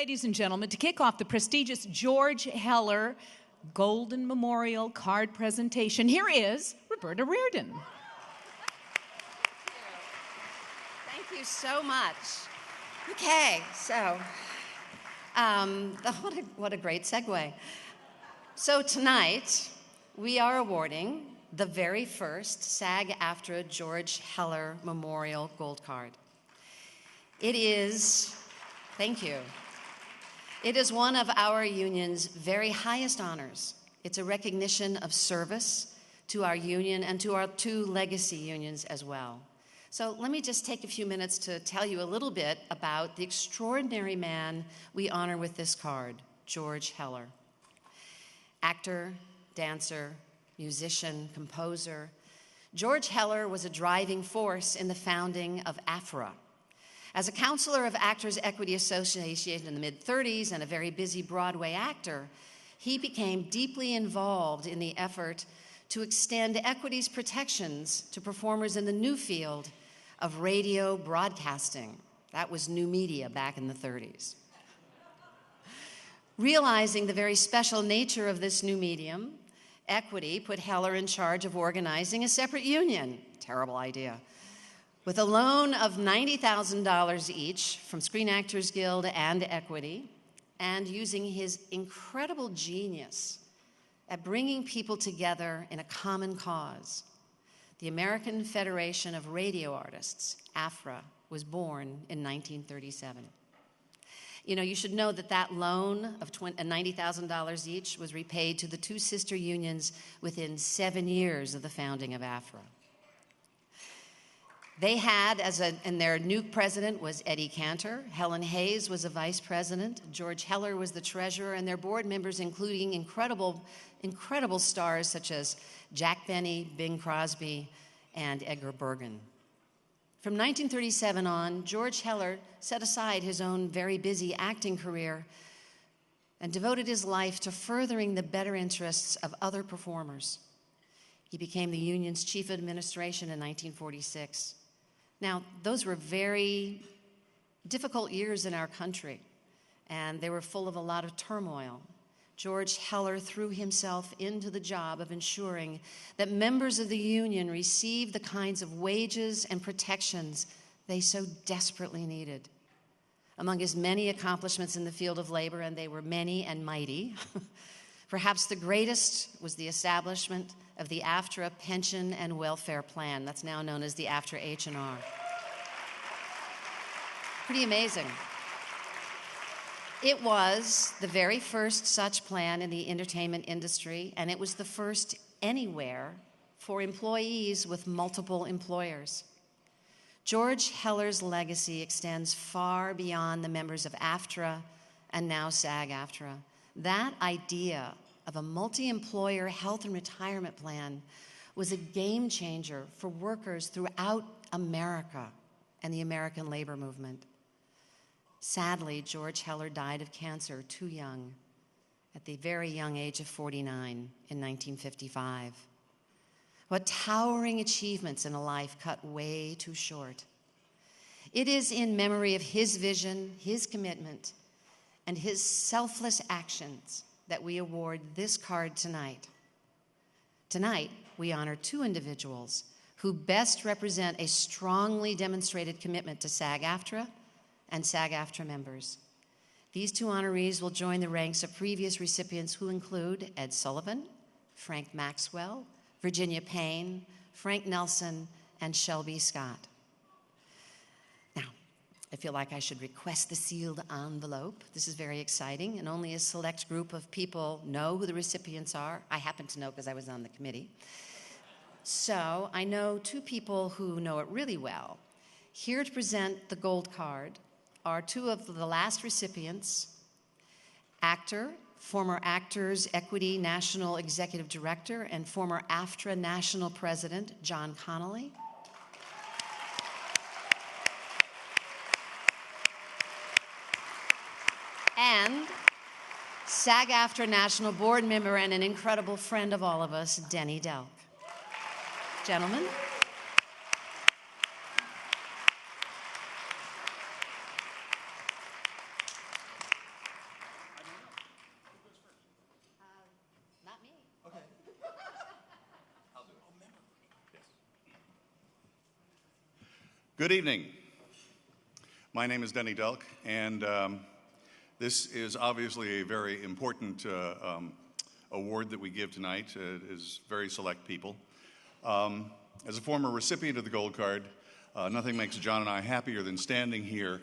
ladies and gentlemen, to kick off the prestigious George Heller Golden Memorial Card presentation, here is Roberta Reardon. Thank you so much. Okay, so what a great segue. So tonight, we are awarding the very first SAG-AFTRA George Heller Memorial Gold Card. It is, thank you. It is one of our union's very highest honors. It's a recognition of service to our union and to our two legacy unions as well. So let me just take a few minutes to tell you a little bit about the extraordinary man we honor with this card, George Heller. Actor, dancer, musician, composer, George Heller was a driving force in the founding of AFTRA. As a counselor of Actors Equity Association in the mid-30s and a very busy Broadway actor, he became deeply involved in the effort to extend equity's protections to performers in the new field of radio broadcasting. That was new media back in the 30s. Realizing the very special nature of this new medium, Equity put Heller in charge of organizing a separate union. Terrible idea. With a loan of $90,000 each from Screen Actors Guild and Equity, and using his incredible genius at bringing people together in a common cause, the American Federation of Radio Artists, AFTRA, was born in 1937. You know, you should know that that loan of $90,000 each was repaid to the two sister unions within 7 years of the founding of AFTRA. They had, and their new president was Eddie Cantor. Helen Hayes was a vice president. George Heller was the treasurer, and their board members, including incredible stars such as Jack Benny, Bing Crosby, and Edgar Bergen. From 1937 on, George Heller set aside his own very busy acting career and devoted his life to furthering the better interests of other performers. He became the union's chief of administration in 1946. Now, those were very difficult years in our country, and they were full of a lot of turmoil. George Heller threw himself into the job of ensuring that members of the union received the kinds of wages and protections they so desperately needed. Among his many accomplishments in the field of labor, and they were many and mighty, perhaps the greatest was the establishment of the AFTRA Pension and Welfare Plan, that's now known as the AFTRA H&R. Pretty amazing. It was the very first such plan in the entertainment industry, and it was the first anywhere for employees with multiple employers. George Heller's legacy extends far beyond the members of AFTRA and now SAG-AFTRA. That idea of a multi-employer health and retirement plan was a game changer for workers throughout America and the American labor movement. Sadly, George Heller died of cancer too young, at the very young age of 49 in 1955. What towering achievements in a life cut way too short. It is in memory of his vision, his commitment, and his selfless actions that we award this card tonight. Tonight, we honor two individuals who best represent a strongly demonstrated commitment to SAG-AFTRA and SAG-AFTRA members. These two honorees will join the ranks of previous recipients who include Ed Sullivan, Frank Maxwell, Virginia Payne, Frank Nelson, and Shelby Scott. Now, I feel like I should request the sealed envelope. This is very exciting, and only a select group of people know who the recipients are. I happen to know because I was on the committee. So I know two people who know it really well. Here to present the gold card are two of the last recipients, actor, former Actors Equity National Executive Director, and former AFTRA National President, John Connolly. And SAG-AFTRA National Board member and an incredible friend of all of us, Denny Delk. Gentlemen. Good evening. My name is Denny Delk, and this is obviously a very important award that we give tonight. It is very select people. As a former recipient of the Gold Card, nothing makes John and I happier than standing here,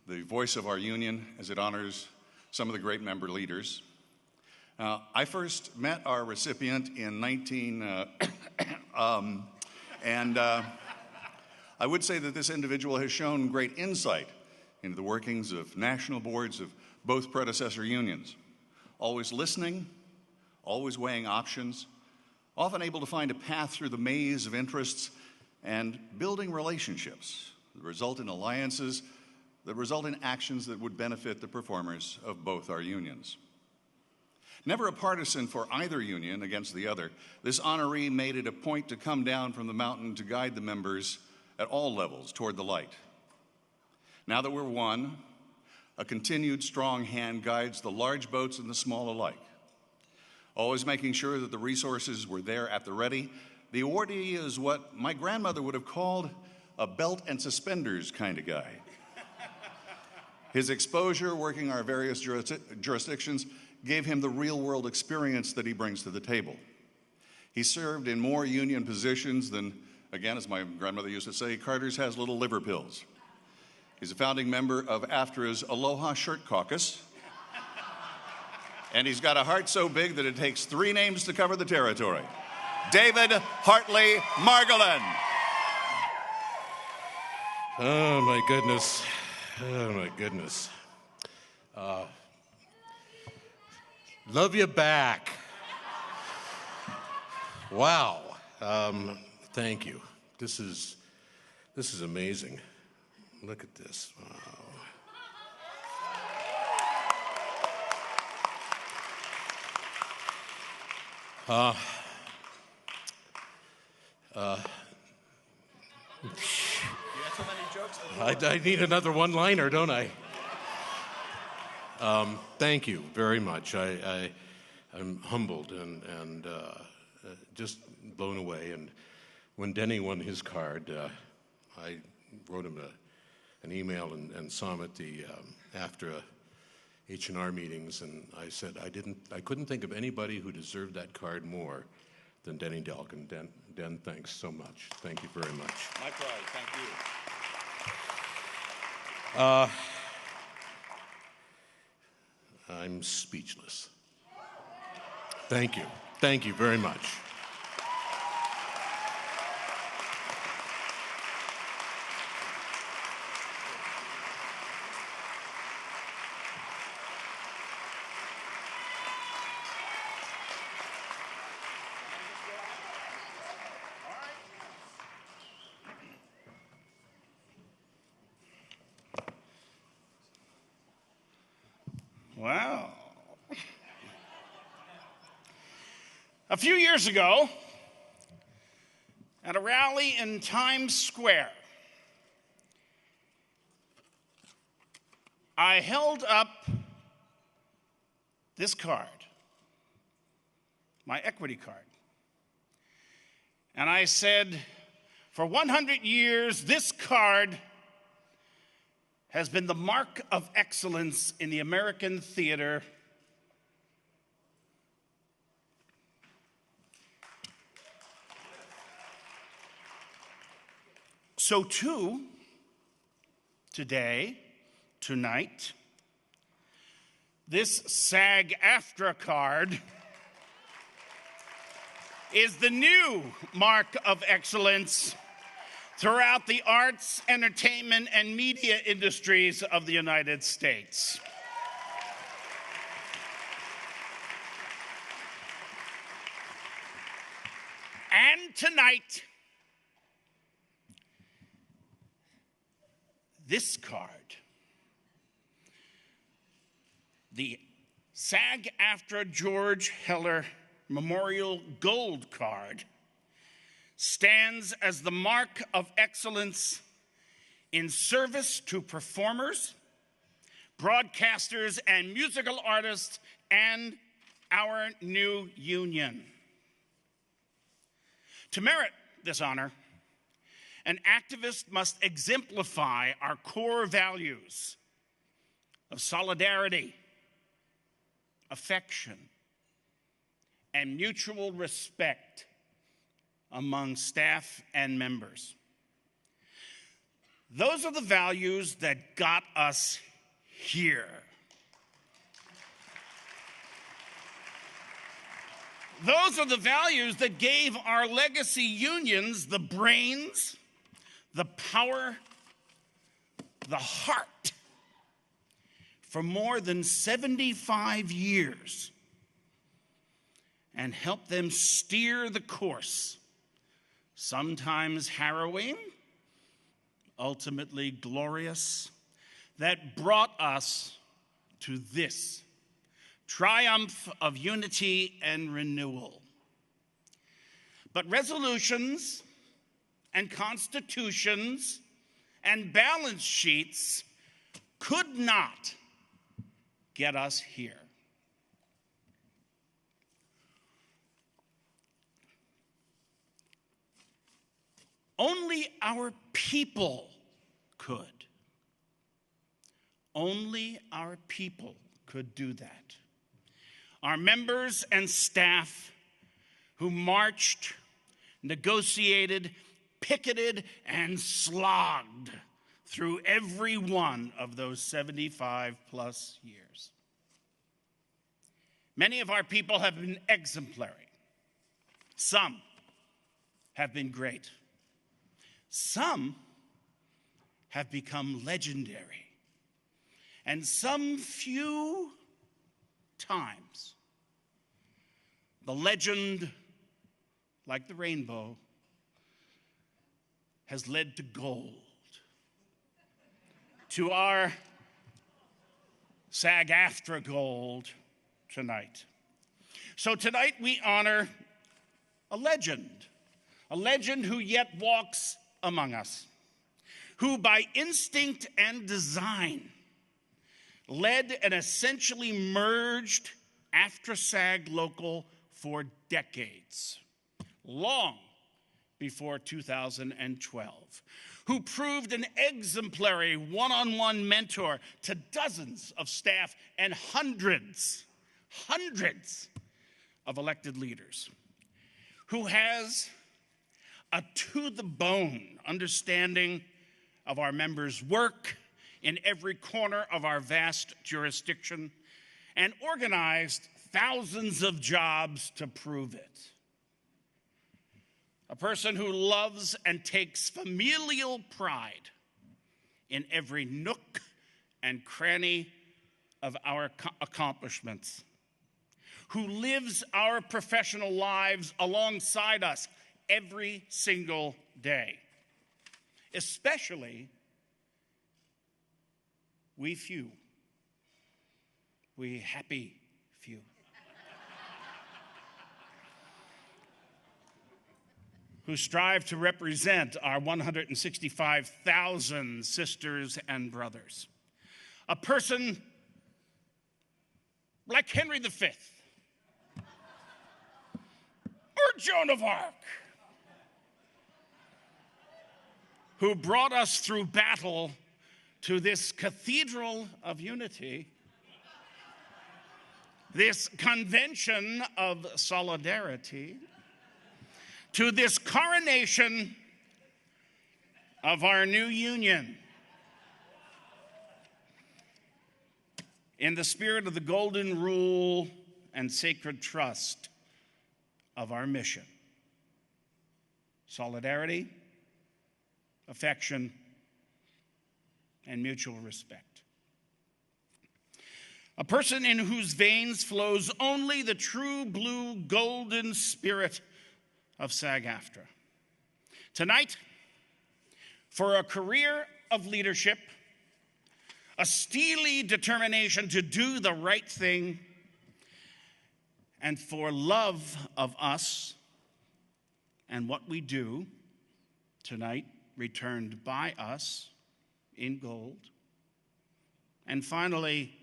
the voice of our union, as it honors some of the great member leaders. I first met our recipient in I would say that this individual has shown great insight into the workings of national boards of both predecessor unions, always listening, always weighing options, often able to find a path through the maze of interests, and building relationships that result in alliances, that result in actions that would benefit the performers of both our unions. Never a partisan for either union against the other, this honoree made it a point to come down from the mountain to guide the members at all levels toward the light. Now that we're one, a continued strong hand guides the large boats and the small alike, always making sure that the resources were there at the ready. The awardee is what my grandmother would have called a belt and suspenders kind of guy. His exposure working our various jurisdictions gave him the real-world experience that he brings to the table. He served in more union positions than, again, as my grandmother used to say, Carter's has little liver pills. He's a founding member of AFTRA's Aloha Shirt Caucus, and he's got a heart so big that it takes 3 names to cover the territory. David Hartley-Margolin. Oh, my goodness. Oh, my goodness. Love you back. Wow. Thank you. This is amazing. Look at this. Wow. You have so many jokes. I need another one-liner, don't I? Thank you very much. I'm humbled and just blown away. And when Denny won his card, I wrote him an email and saw him at the AFTRA H&R meetings, and I said I couldn't think of anybody who deserved that card more than Denny Delk. And Den, thanks so much. Thank you very much. My pride. Thank you. I'm speechless. Thank you. Thank you very much. Wow. A few years ago, at a rally in Times Square, I held up this card, my equity card, and I said, for 100 years, this card has been the mark of excellence in the American theater. So too, today, tonight, this SAG-AFTRA card is the new mark of excellence throughout the arts, entertainment, and media industries of the United States. And tonight, this card, the SAG-AFTRA George Heller Memorial Gold Card, stands as the mark of excellence in service to performers, broadcasters, and musical artists, and our new union. To merit this honor, An activist must exemplify our core values of solidarity, affection, and mutual respect among staff and members. Those are the values that got us here. Those are the values that gave our legacy unions the brains, the power, the heart for more than 75 years, and helped them steer the course, sometimes harrowing, ultimately glorious, that brought us to this triumph of unity and renewal. But resolutions and constitutions and balance sheets could not get us here. Only our people could. Only our people could do that. Our members and staff who marched, negotiated, picketed, and slogged through every one of those 75 plus years. Many of our people have been exemplary. Some have been great. Some have become legendary. And some few times, the legend, like the rainbow, has led to gold. To our SAG-AFTRA Gold tonight. So tonight we honor a legend who yet walks among us, who by instinct and design led an essentially merged AFTRA-SAG local for decades, long before 2012, who proved an exemplary one-on-one mentor to dozens of staff and hundreds of elected leaders, who has a to-the-bone understanding of our members' work in every corner of our vast jurisdiction, and organized thousands of jobs to prove it. A person who loves and takes familial pride in every nook and cranny of our accomplishments, who lives our professional lives alongside us every single day, especially we happy few. Who strive to represent our 165,000 sisters and brothers. A person like Henry V or Joan of Arc, who brought us through battle to this cathedral of unity, this convention of solidarity, to this coronation of our new union, in the spirit of the golden rule and sacred trust of our mission. Solidarity, affection, and mutual respect. A person in whose veins flows only the true blue golden spirit of SAG-AFTRA. Tonight, for a career of leadership, a steely determination to do the right thing, and for love of us and what we do, tonight returned by us in gold. And finally,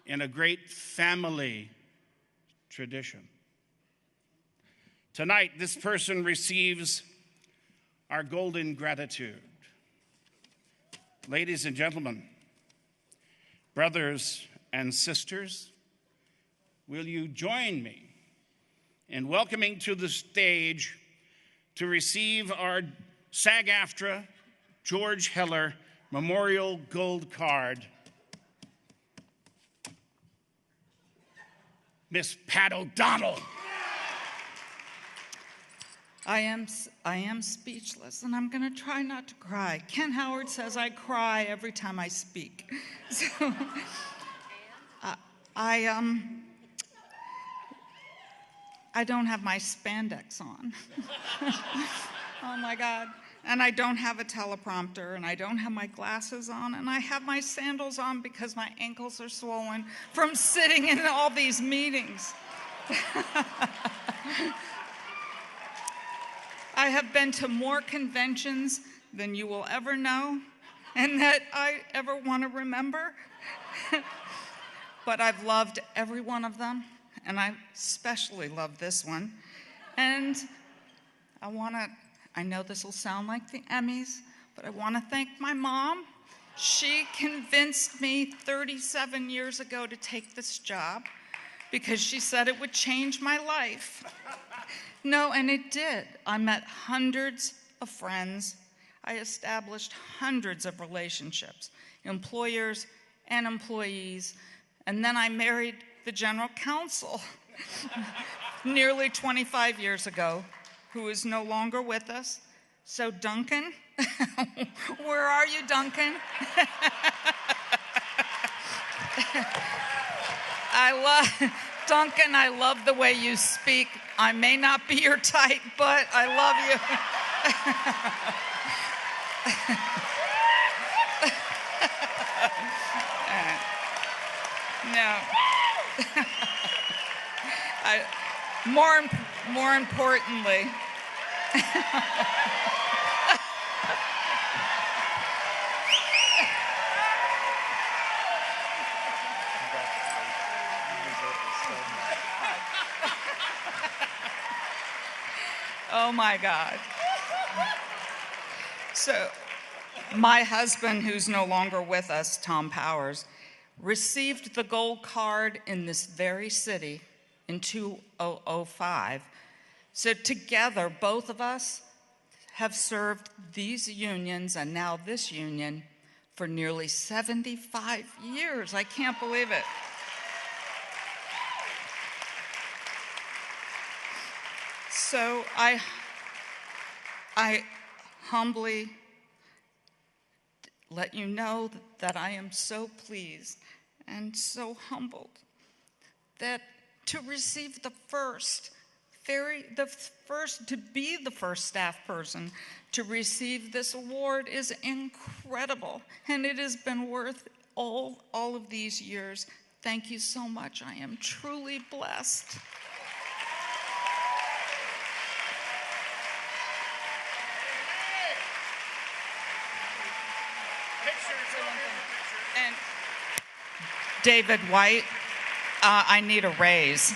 in a great family tradition. Tonight, this person receives our golden gratitude. Ladies and gentlemen, brothers and sisters, will you join me in welcoming to the stage to receive our SAG-AFTRA George Heller Memorial Gold Card, Miss Pat O'Donnell. I am speechless, and I'm going to try not to cry. Ken Howard says I cry every time I speak. So, I don't have my spandex on. Oh my God. And I don't have a teleprompter, and I don't have my glasses on, and I have my sandals on because my ankles are swollen from sitting in all these meetings. I have been to more conventions than you will ever know and that I ever want to remember. But I've loved every one of them, and I especially love this one. And I know this will sound like the Emmys, but I want to thank my mom. She convinced me 37 years ago to take this job because she said it would change my life. No, and it did. I met hundreds of friends. I established hundreds of relationships, employers and employees, and then I married the general counsel nearly 25 years ago, who is no longer with us. So Duncan, where are you, Duncan? Duncan, I love the way you speak. I may not be your type, but I love you. No. More importantly, oh my God. So, my husband, who's no longer with us, Tom Powers, received the gold card in this very city in 2005. So together, both of us have served these unions and now this union for nearly 75 years. I can't believe it. So I humbly let you know that I am so pleased and so humbled that to receive to be the first staff person to receive this award is incredible, and it has been worth all of these years. Thank you so much. I am truly blessed. And David White, I need a raise.